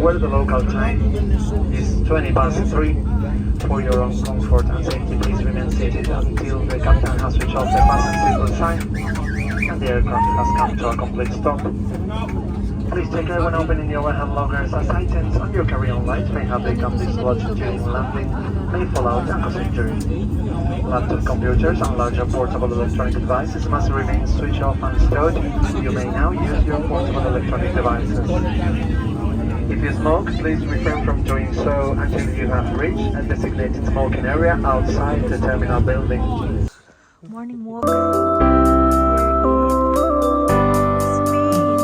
where the local time is 20 past 3. For your own comfort and safety, please remain seated until the captain has switched off the fasten seatbelt sign and the aircraft has come to a complete stop. Please take care when opening your hand luggage, as items on your carry-on lights may have become dislodged during landing, may fall out and cause injury. Laptop computers and larger portable electronic devices must remain switched off and stowed. You may now use your portable electronic devices. If you smoke, please refrain from doing so until you have reached a designated smoking area outside the terminal building. Morning walk. Spain.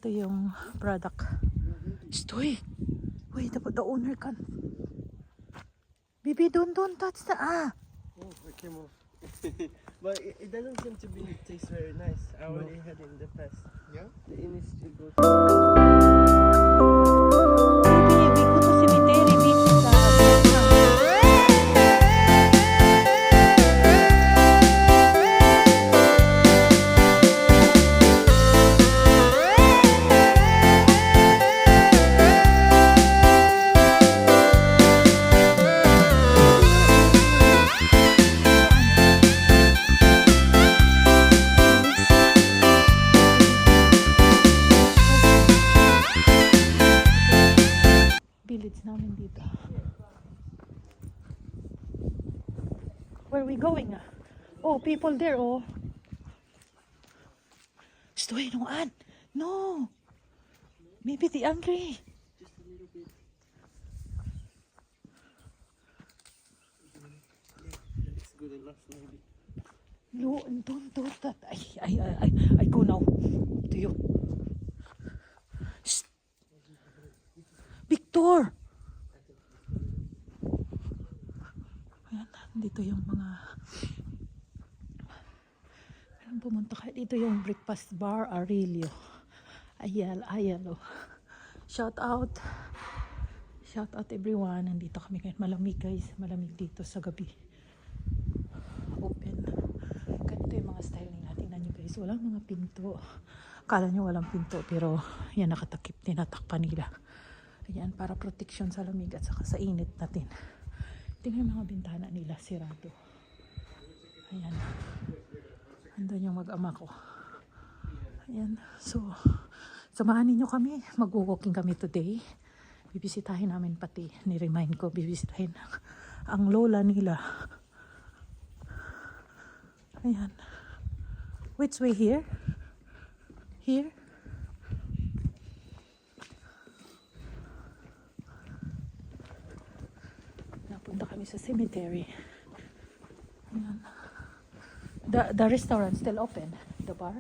Ito yung product. Stoy! Wait, the owner can. Baby, don't touch the Oh, it came off. But it doesn't seem to be taste very nice. I already had it in the past. Yeah? The industry goes. Baby, we go to cemetery, baby. Village namin dito. Where are we going? Oh, people there, oh. Stoy, no, Ann. No. Maybe they angry. Just a little bit. Yeah, it's good enough maybe. No, don't do that. I go now. To you. Shh. Victor! Ayan, dito yung mga... Ayan, pumunta ka. Dito yung breakfast bar, Aurelio. Ayalo. Shout out. Shout out everyone. Nandito kami ngayon. Malamig guys. Malamig dito sa gabi. Open. Ganito yung mga styling natin. Tingnan nyo guys. Walang mga pinto. Kala nyo walang pinto. Pero yan nakatakip. Tinatakpan nila. Ayan, para protection sa lamig at saka sa init natin. Tingnan yung mga bintana nila, sirado. Ayan. Andun yung mag-ama ko. Ayan. So, samahan ninyo kami. Mag-walking kami today. Bibisitahin namin pati. Ni-remind ko, bibisitahin ang lola nila. Ayan. Which way here? Here? Napunta kami sa cemetery. Ayan. The restaurant still open? The bar?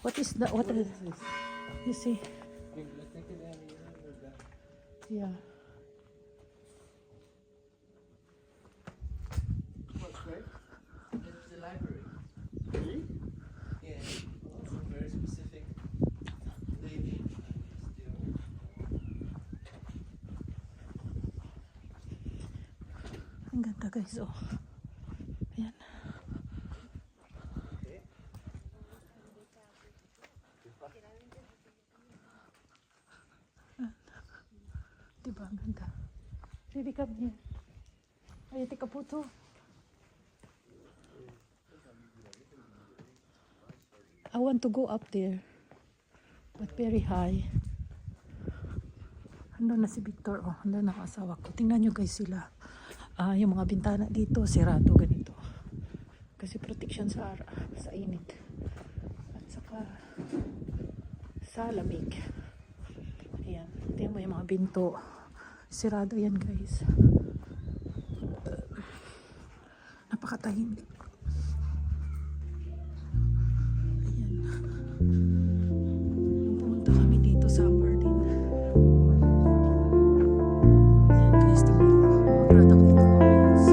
What is this? You see? Biblioteca area or the... Yeah. What's right? It's the library. Really? Yeah. It's a very specific lady. Still. Ang ganda guys, oh. Ayan. Diba, ang ganda. Really come here. Ay, take a photo. I want to go up there. But very high. Andun na si Victor. Oh, andun na ang asawa ko. Tingnan nyo guys sila. Yung mga bintana dito, sirado ganito. Kasi protection sa init. At saka sa lamig. Ayan. Tingnan mo yung mga binto. Sirado yan guys. Napakatahimik. Ayan. Pumunta kami dito sa Mardin. Ayan guys, tingnan mo. Mga product dito. Orange.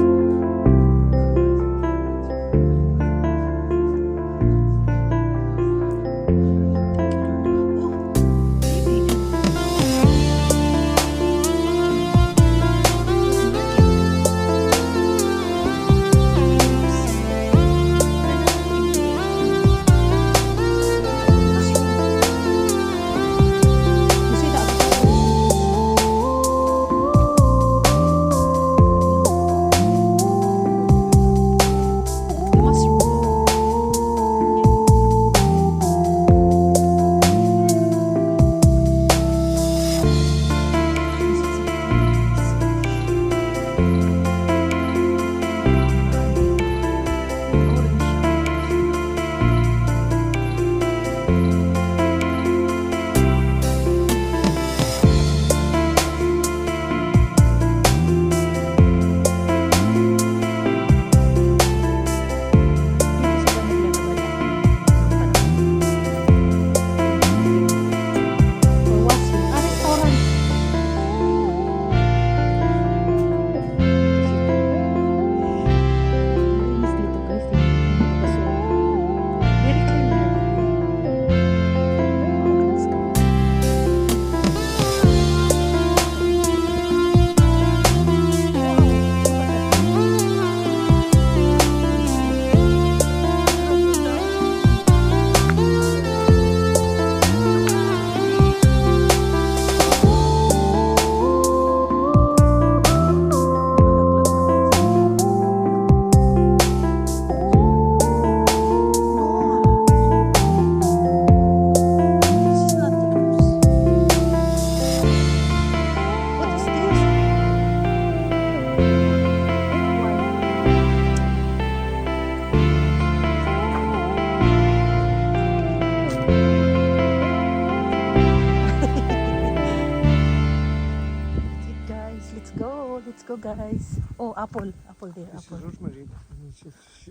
go guys. Oh, apple. Apple there, This is apple. rosemary.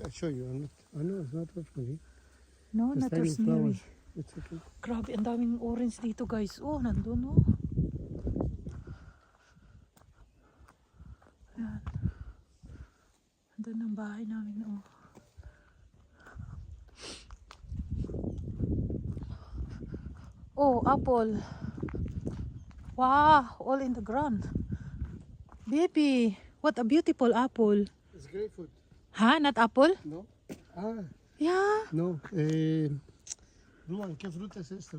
I'll show you. No, it's not rosemary. No, It's not tiny rosemary. flowers. It's okay. Grabe, ang daming orange dito guys. Oh, nandun oh. Ayan. Nandun ang bahay namin oh. Oh, apple. Wow, all in the ground. Baby, what a beautiful apple. It's grapefruit. Ha? Not apple? No? Ah, Yeah. no. Blue one. ¿Qué fruta es esta?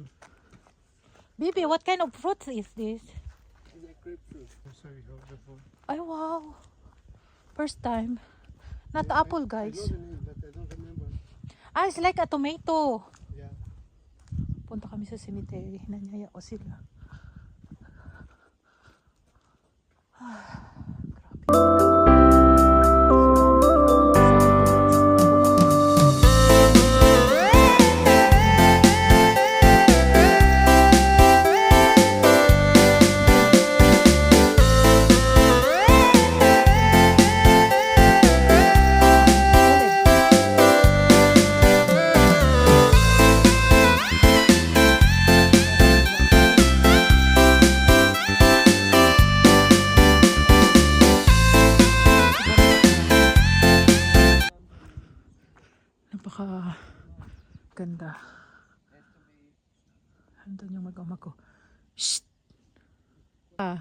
Baby, what kind of fruit is this? It's a grapefruit. I'm sorry, hold the phone. Ay, wow. First time. Not Yeah, apple, I guys. know the name, but I don't remember. Ah, it's like a tomato. Yeah. Punta kami sa cemetery. Nanyaya ko sila. Napaka ganda. Andun yung mag-ama ko. Shh! Ah.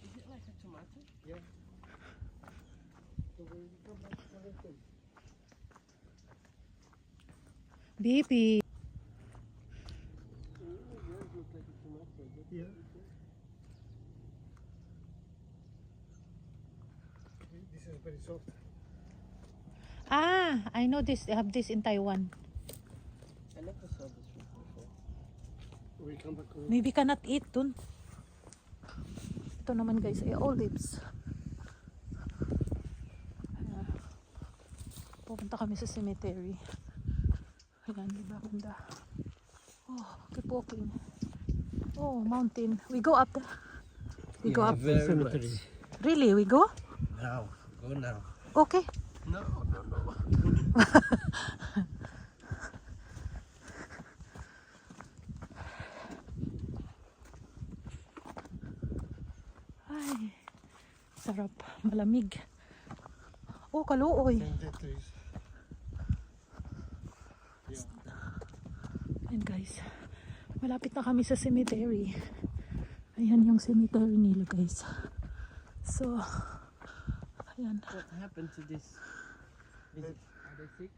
Is it like a tomato? Yeah. So when you come back, collect them. Baby. Yours looks like a tomato. Yeah. This is very soft. Ah, I know this. They have this in Taiwan. I never saw this fruit before. We come back. Maybe cannot eat dun. Ito naman guys ay olives. Pupunta kami sa cemetery. Ayan, diba ganda. Oh, keep walking. Oh, mountain. We go up there. We go up. Very cemetery. much. Really, we go? Now, go now. Okay. No, no, no. Ay, sarap. Malamig. Oh, kaluoy. And that is. Ayan guys. Malapit na kami sa cemetery. Ayan yung cemetery nila guys. So, ayan. What happened to this? Are they sick?